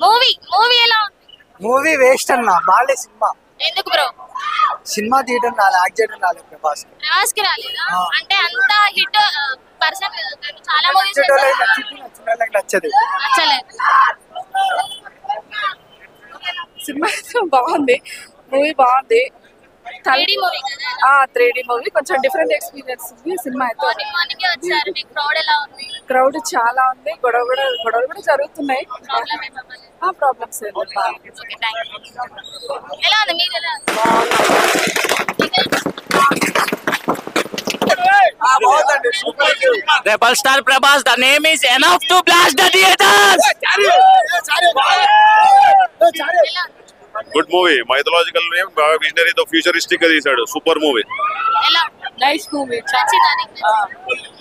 Movie ఎలా ఉంది? Movie waste అన్న, బాలే సినిమా. ఎందుకు బ్రో? సినిమా తీయడం రాలే, యాక్ట్ చేయడం రాలే ప్రభాస్ కి రాలేదా? అంటే అంత హిట్ పర్సన్ చాలా మూవీస్ నచ్చదు. నచ్చలేదు. సినిమా బాగుంది, మూవీ బాగుంది. 3D మూవీ కదా? 3D మూవీ, కొంచెం డిఫరెంట్ ఎక్స్పీరియన్స్ ఉంది. సినిమా అయితే మార్నింగ్ వచ్చారు, మీకు క్రౌడ్ ఎలా ఉంది? క్రౌడ్ చాలా ఉంది, గొడవలు కూడా జరుగుతున్నాయి. Problems okay, thank you. ఎలా ఉంది? మీరు ఎలా? Rebel star Prabhas, the name is enough to blast the theaters. Good movie, mythological name, visionary, the futuristic తీసాడు. Super movie. ఎలా? Nice movie.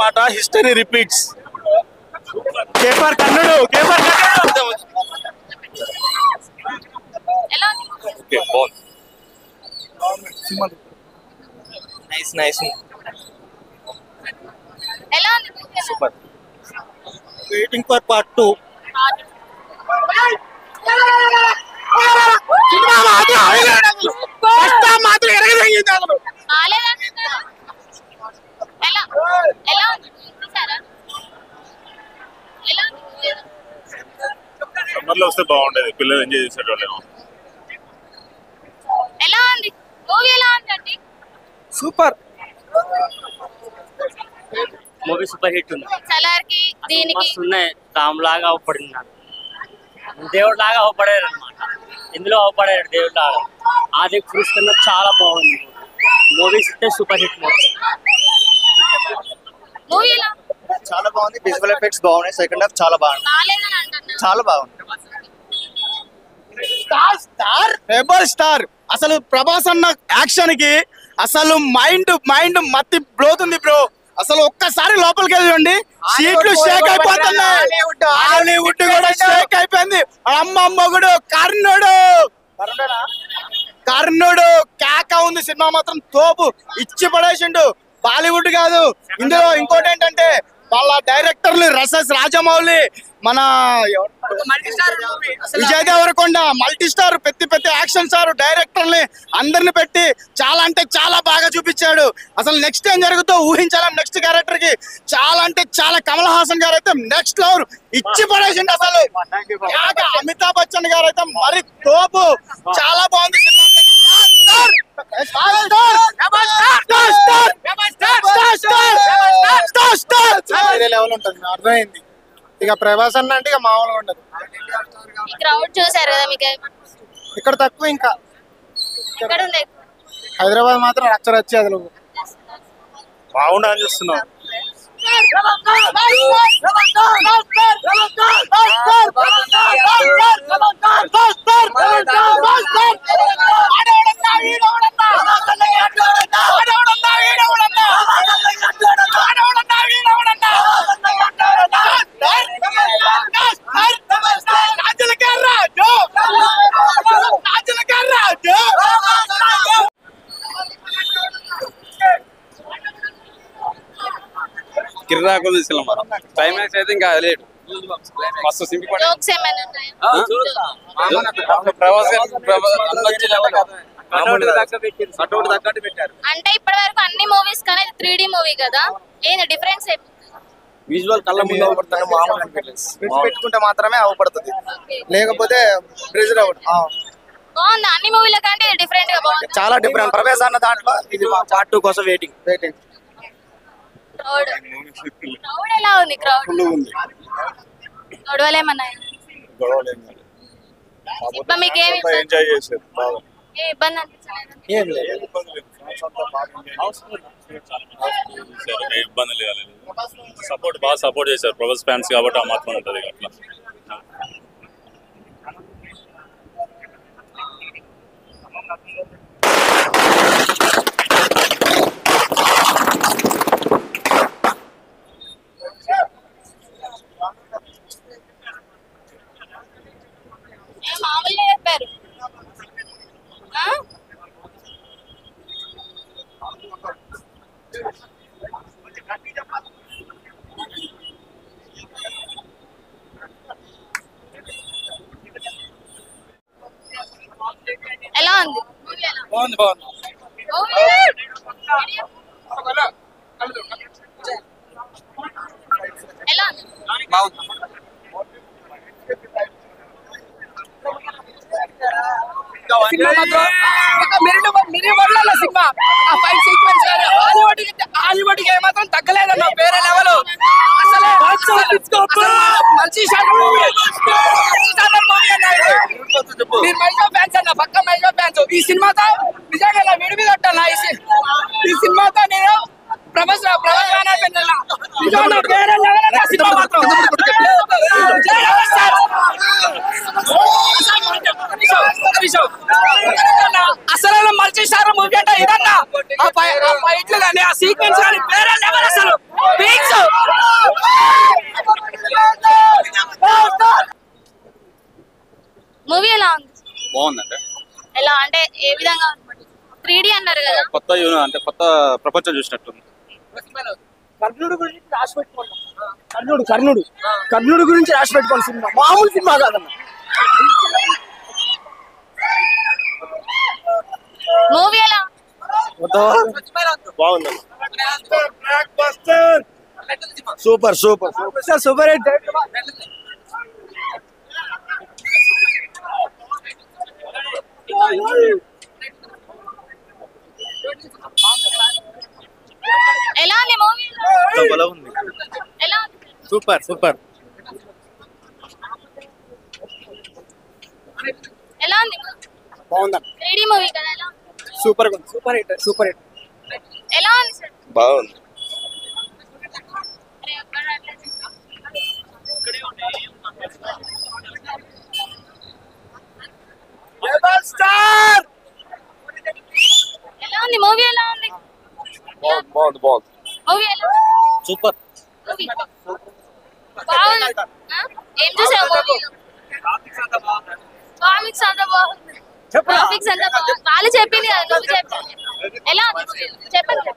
మాట హిస్టరీ రిపీట్స్. కేపర్ కన్నుడు ఎలా ఉంది? ఓకే, బాగుంది. నైస్ ఎలా ఉంది? Super. Waiting for part 2. Summer లో వస్తే బాగుండేది, పిల్లలు ఎంజాయ్ చేసేటోళ్ళేమో. ఎలా ఉంది మూవీ? ఎలా ఉందండి? సూపర్ మూవీ సూపర్ హిట్ ఉంది. సలార్కి దీనికి ఉన్నాయి, రామ్ లాగా అవపడినాడు, దేవుడు లాగా అవపడారు అనమాట. ఇందులో అవపడాడు దేవుడు లాగా. ఆది పురుష్ కన్నా చాలా బాగుంది మూవీస్. సూపర్ హిట్ మూవీ ఎలా? చాలా బాగుంది, విజువల్ ఎఫెక్ట్స్ బాగున్నాయి, సెకండ్ హాఫ్ చాలా బాగుంది. బాలేదని అంటున్నారు. చాలా బాగుంది. రెబల్ స్టార్ అసలు ప్రభాస్ అన్న యాక్షన్ కి అసలు మైండ్ మత్తి బ్లోతుంది బ్రో. అసలు ఒక్కసారి లోపలికి వెళ్ళండి, సీట్లు షేక్ అయిపోతున్నాయి. హాలీవుడ్ కూడా షేక్ అయిపోయింది. అమ్మమ్మగుడు కర్ణుడు కేక ఉంది. సినిమా మాత్రం తోపు, ఇచ్చి పడేసిండు. బాలీవుడ్ కాదు ఇందులో. ఇంకోటి ఏంటంటే వాళ్ళ డైరెక్టర్లు రాజమౌళి, మన విజయ్ దేవరకొండ, మల్టీ స్టార్ పెద్ద యాక్షన్ స్టార్ డైరెక్టర్ని అందరిని పెట్టి చాలా అంటే చాలా బాగా చూపించాడు. అసలు నెక్స్ట్ ఏం జరుగుతుందో ఊహించాలి. నెక్స్ట్ క్యారెక్టర్ కి చాలా అంటే చాలా కమల్ హాసన్ గారు అయితే నెక్స్ట్ లెవెల్ ఇచ్చి పడేసిండు. అసలు అమితాబ్ బచ్చన్ గారు అయితే మరి తోపు, చాలా బాగుంది సినిమా. అర్థమైంది. ఇక ప్రభాస్ అన్న అంటే ఇక మామూలుగా ఉండదు. క్రౌడ్ చూసారు కదా, మీకు ఇక్కడ తక్కువ. ఇంకా ఇక్కడ ఉంది. హైదరాబాద్ మాత్రం రచ్చ అసలు బాగుండా అని చూస్తున్నాం. కిర్రాకు తీసుకెళ్ళాం మనం. క్లైమాక్స్ అయితే ఇంకా లేట్, మస్తు సింపుల్. జోక్స్ ఏమైనా ఉన్నాయా? అంటే ఇప్పటి వరకు అన్ని మూవీస్ కానీ 3D మూవీ కదా, ఏంది డిఫరెన్స్? విజువల్ కళ్ళ ముందు అవపడుతుంది, మామూలు పెట్టుకుంటే మాత్రమే అవపడుతుంది, లేకపోతే ప్రెజర్ అవ్వదు. బాగుంది. అన్ని మూవీల కంటే డిఫరెంట్ గా బాగుంది. చాలా డిఫరెంట్. ప్రభాస్ అన్న దాంట్లో ఇది పార్ట్ 2 కోసం వెయిటింగ్. క్రౌడ్ ఎలా ఉంది? క్రౌడ్ గొడవలు ఏమన్నా? మీకు ఏమి ఎంజాయ్ చేశారు బాగా. ఏ ఇబ్బంది అనిపించలేదు? ఏం ఇబ్బంది లేదు. సపోర్ట్ బాగా సపోర్ట్ చేశారు ప్రభాస్ ఫ్యాన్స్ కాబట్టి ఆ మాత్రం ఉంటుంది అట్లా. మామూలుగా చెప్పారు. బాగుంది బాగుంది. ఎలా ఉంది? బాగుంది. సినిమా మాత్రం ఒక మిరి వల్ల సినిమా ఆ ఫైట్ సీక్వెన్స్ కానీ హాలీవుడ్కి ఏమాత్రం తగ్గలేదన్న వేరే లెవెల్ అసలు మంచి మీరు మైజో ఫ్యాన్స్ అన్న పక్క మైజో ఫ్యాన్స్ ఈ సినిమాతో నిజంగా విడివి కట్టాల ఈ సినిమాతో నేను ప్రభాస్ వేరే లెవెల్ అన్న సినిమా మాత్రం అసలు మల్టీ స్టార్ మూవీ అంటే ఇదన్నా ఆ ఫైట్లు కానీ ఆ సీక్వెన్స్ కానీ వేరే లెవెల్ అసలు మూవీ ఎలా ఉంది? బాగుందంటే ఎలా అంటే ఏ విధంగా 3D అన్నారు కదా. కొత్త అంటే కొత్త ప్రపంచం చూసినట్టుంది. కర్ణుడు గురించి రాసి పెట్టుకోండి. కర్ణుడు గురించి రాసి పెట్టుకోండి. సినిమా మామూలు సినిమా కాదన్న. మూవీ ఎలా బాగుంది. Super super super hit. ఎలా ఉంది మూవీ? ఉంది. ఎలా ఉంది? Super super. ఎలా ఉంది? బాగుంది. 3D మూవీ కదా. ఎలా ఉంది? Super super hit. Super hit. ఎలా ఉంది సార్? బాగుంది. ఎలా ఉంది మూవీ? ఎలా ఉంది బాగుంది బాగుంది. మూవీ? ఎలా సూపర్. మూవీ బాగుంది. ఏం చూసావు మూవీలో? కామిక్స్ అంతా బాగుంది. గ్రాఫిక్స్ అంతా బాగుంది. వాళ్ళు చెప్పింది కదా, నువ్వు చెప్పింది. ఎలా ఉంది చెప్పండి.